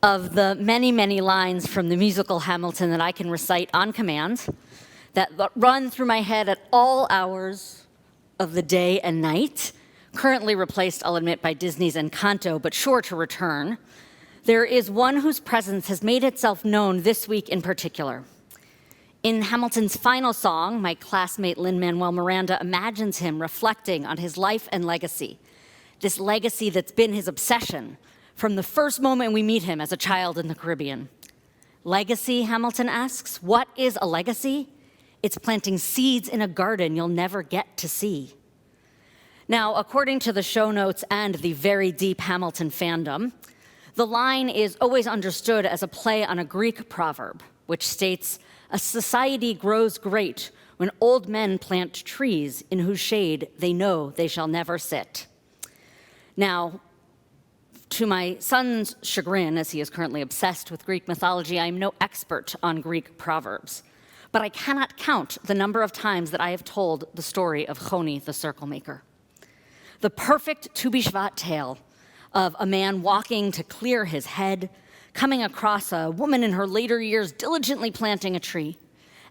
of the many, many lines from the musical Hamilton that I can recite on command, that run through my head at all hours of the day and night, currently replaced, I'll admit, by Disney's Encanto, but sure to return, there is one whose presence has made itself known this week in particular. In Hamilton's final song, my classmate Lin-Manuel Miranda imagines him reflecting on his life and legacy, this legacy that's been his obsession from the first moment we meet him as a child in the Caribbean. Legacy, Hamilton asks, what is a legacy? It's planting seeds in a garden you'll never get to see. Now, according to the show notes and the very deep Hamilton fandom, the line is always understood as a play on a Greek proverb, which states, "A society grows great when old men plant trees in whose shade they know they shall never sit." Now, to my son's chagrin, as he is currently obsessed with Greek mythology, I am no expert on Greek proverbs, but I cannot count the number of times that I have told the story of Choni, the circle maker. The perfect Tu B'Shvat tale of a man walking to clear his head, coming across a woman in her later years diligently planting a tree,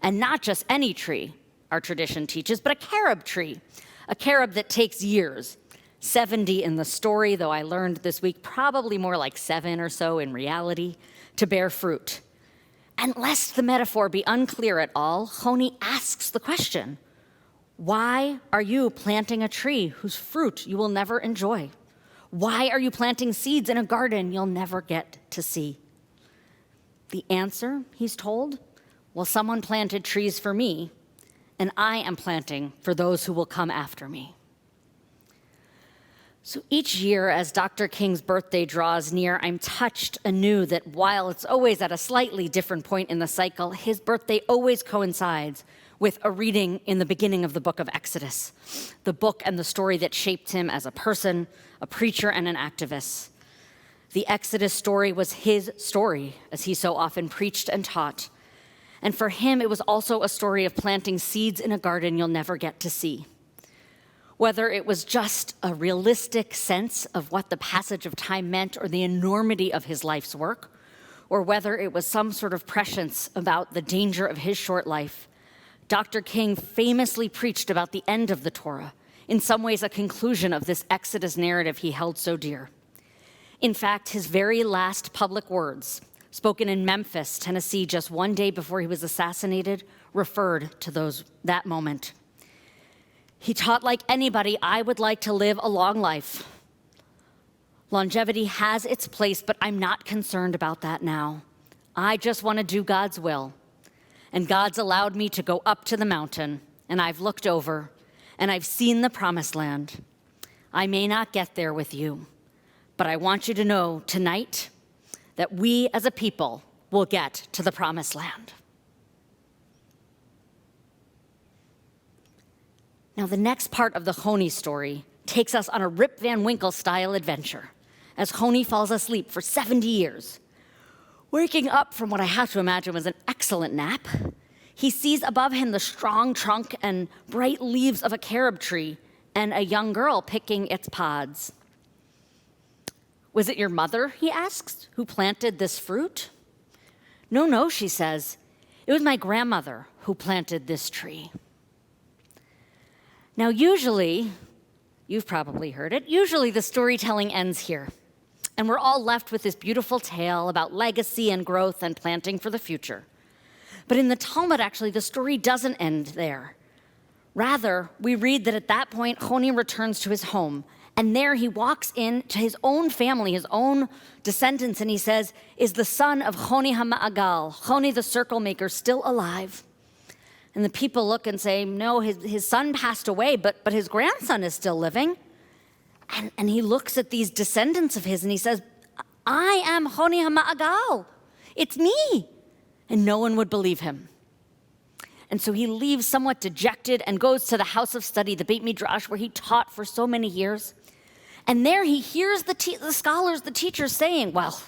and not just any tree, our tradition teaches, but a carob tree, a carob that takes years, 70 in the story, though I learned this week probably more like 7 or so in reality, to bear fruit. And lest the metaphor be unclear at all, Choni asks the question, why are you planting a tree whose fruit you will never enjoy? Why are you planting seeds in a garden you'll never get to see? The answer, he's told, well, someone planted trees for me, and I am planting for those who will come after me. So each year, as Dr. King's birthday draws near, I'm touched anew that while it's always at a slightly different point in the cycle, his birthday always coincides with a reading in the beginning of the book of Exodus, the book and the story that shaped him as a person, a preacher, and an activist. The Exodus story was his story, as he so often preached and taught. And for him, it was also a story of planting seeds in a garden you'll never get to see. Whether it was just a realistic sense of what the passage of time meant or the enormity of his life's work, or whether it was some sort of prescience about the danger of his short life, Dr. King famously preached about the end of the Torah, in some ways a conclusion of this Exodus narrative he held so dear. In fact, his very last public words, spoken in Memphis, Tennessee, just one day before he was assassinated, referred to that moment. He taught, like anybody, I would like to live a long life. Longevity has its place, but I'm not concerned about that now. I just want to do God's will. And God's allowed me to go up to the mountain, and I've looked over, and I've seen the promised land. I may not get there with you, but I want you to know tonight that we as a people will get to the promised land. Now, the next part of the Choni story takes us on a Rip Van Winkle-style adventure as Choni falls asleep for 70 years. Waking up from what I have to imagine was an excellent nap, he sees above him the strong trunk and bright leaves of a carob tree and a young girl picking its pods. "Was it your mother," he asks, "who planted this fruit?" No, she says. "It was my grandmother who planted this tree." Now, usually, you've probably heard it, usually the storytelling ends here. And we're all left with this beautiful tale about legacy and growth and planting for the future. But in the Talmud, actually, the story doesn't end there. Rather, we read that at that point, Choni returns to his home. And there he walks in to his own family, his own descendants, and he says, "Is the son of Choni HaMa'agal, Choni the circle maker, still alive?" And the people look and say, "No, his son passed away, but his grandson is still living." And he looks at these descendants of his and he says, "I am Choni HaMa'agal. It's me." And no one would believe him. And so he leaves somewhat dejected and goes to the house of study, the Beit Midrash, where he taught for so many years. And there he hears the scholars, the teachers saying, well,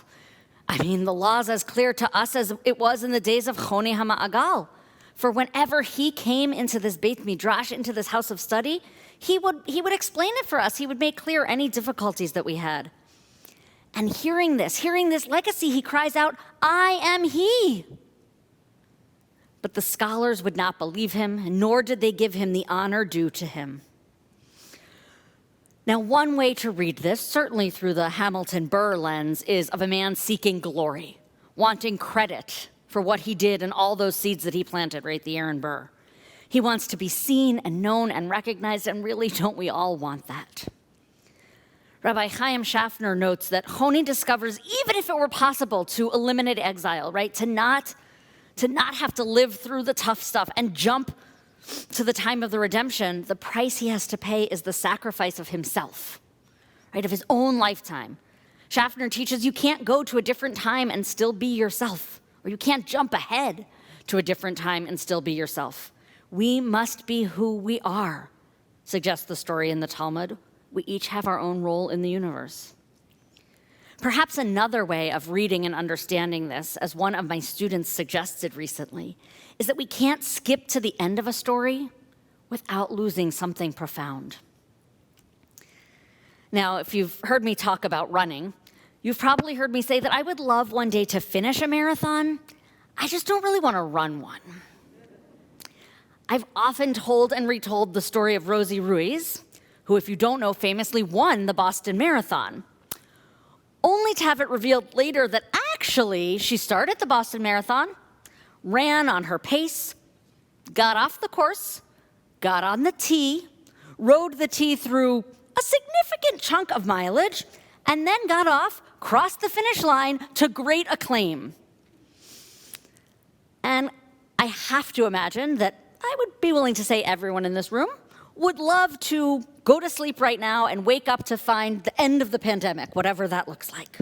I mean, the law's as clear to us as it was in the days of Choni HaMa'agal. For whenever he came into this Beit Midrash, into this house of study, he would explain it for us. He would make clear any difficulties that we had. And hearing this legacy, he cries out, "I am he." But the scholars would not believe him, nor did they give him the honor due to him. Now, one way to read this, certainly through the Hamilton Burr lens, is of a man seeking glory, wanting credit for what he did and all those seeds that he planted, right? The Aaron Burr. He wants to be seen and known and recognized, and really, don't we all want that? Rabbi Chaim Schaffner notes that Honi discovers, even if it were possible to eliminate exile, right? To not have to live through the tough stuff and jump to the time of the redemption, the price he has to pay is the sacrifice of himself, right? Of his own lifetime. Schaffner teaches you can't go to a different time and still be yourself, or you can't jump ahead to a different time and still be yourself. We must be who we are, suggests the story in the Talmud. We each have our own role in the universe. Perhaps another way of reading and understanding this, as one of my students suggested recently, is that we can't skip to the end of a story without losing something profound. Now, if you've heard me talk about running, you've probably heard me say that I would love one day to finish a marathon. I just don't really want to run one. I've often told and retold the story of Rosie Ruiz, who, if you don't know, famously won the Boston Marathon, only to have it revealed later that actually she started the Boston Marathon, ran on her pace, got off the course, got on the tee, rode the tee through a significant chunk of mileage, and then got off, crossed the finish line to great acclaim. And I have to imagine that I would be willing to say everyone in this room would love to go to sleep right now and wake up to find the end of the pandemic, whatever that looks like.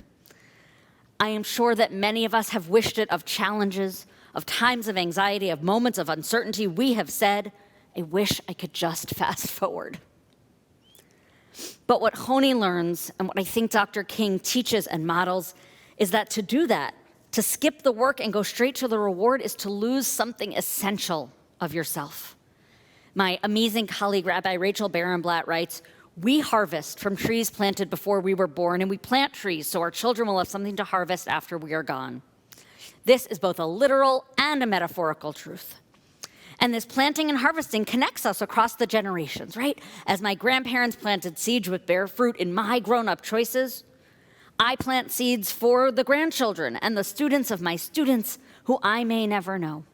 I am sure that many of us have wished it of challenges, of times of anxiety, of moments of uncertainty. We have said, I wish I could just fast forward. But what Honi learns, and what I think Dr. King teaches and models, is that to do that, to skip the work and go straight to the reward, is to lose something essential of yourself. My amazing colleague, Rabbi Rachel Barenblatt, writes, "We harvest from trees planted before we were born, and we plant trees so our children will have something to harvest after we are gone." This is both a literal and a metaphorical truth. And this planting and harvesting connects us across the generations, right? As my grandparents planted seeds which bear fruit in my grown-up choices, I plant seeds for the grandchildren and the students of my students who I may never know.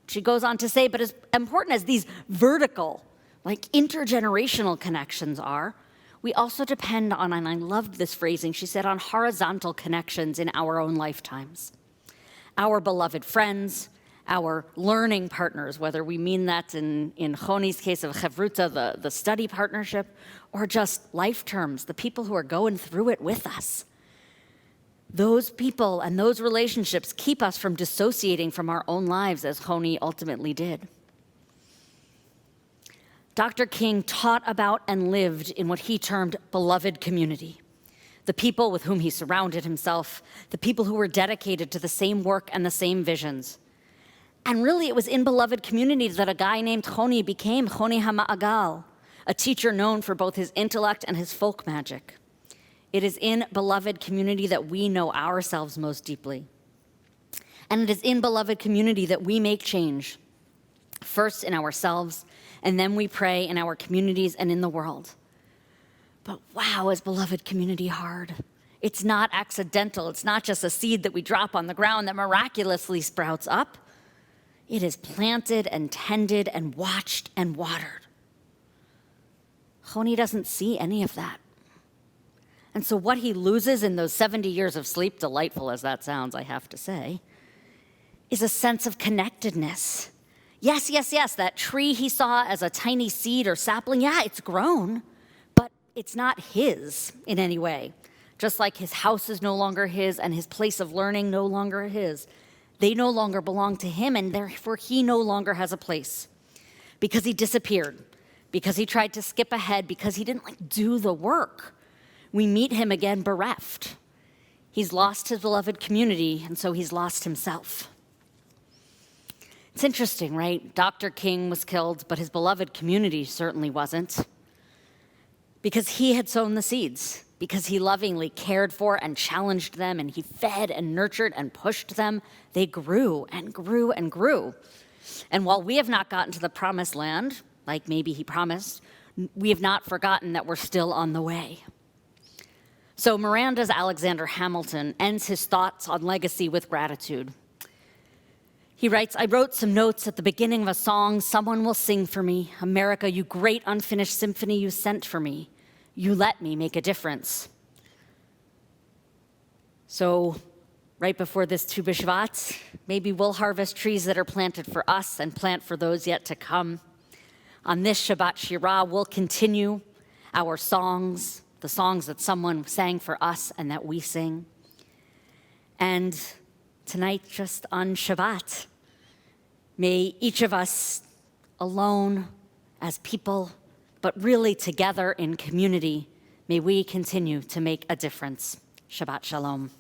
She goes on to say, but as important as these vertical, like intergenerational connections are, we also depend on, and I loved this phrasing, she said, on horizontal connections in our own lifetimes. Our beloved friends, our learning partners, whether we mean that in Honi's case of Chevruta, the study partnership, or just life terms, the people who are going through it with us. Those people and those relationships keep us from dissociating from our own lives, as Honi ultimately did. Dr. King taught about and lived in what he termed beloved community, the people with whom he surrounded himself, the people who were dedicated to the same work and the same visions. And really, it was in beloved community that a guy named Honi became Honi HaMa'agal, a teacher known for both his intellect and his folk magic. It is in beloved community that we know ourselves most deeply. And it is in beloved community that we make change, first in ourselves, and then we pray in our communities and in the world. But wow, is beloved community hard. It's not accidental. It's not just a seed that we drop on the ground that miraculously sprouts up. It is planted and tended and watched and watered. Honi doesn't see any of that. And so what he loses in those 70 years of sleep, delightful as that sounds, I have to say, is a sense of connectedness. Yes, that tree he saw as a tiny seed or sapling, yeah, it's grown, but it's not his in any way. Just like his house is no longer his and his place of learning no longer his. They no longer belong to him, and therefore he no longer has a place. Because he disappeared, because he tried to skip ahead, because he didn't do the work. We meet him again bereft. He's lost his beloved community, and so he's lost himself. It's interesting, right? Dr. King was killed, but his beloved community certainly wasn't. Because he had sown the seeds, because he lovingly cared for and challenged them, and he fed and nurtured and pushed them, they grew and grew and grew. And while we have not gotten to the promised land, like maybe he promised, we have not forgotten that we're still on the way. So Miranda's Alexander Hamilton ends his thoughts on legacy with gratitude. He writes, I wrote some notes at the beginning of a song someone will sing for me. America, you great unfinished symphony you sent for me. You let me make a difference. So right before this Tu B'Shvat, maybe we'll harvest trees that are planted for us and plant for those yet to come. On this Shabbat Shirah, we'll continue our songs, the songs that someone sang for us and that we sing. And tonight, just on Shabbat, may each of us alone as people, but really together in community, may we continue to make a difference. Shabbat Shalom.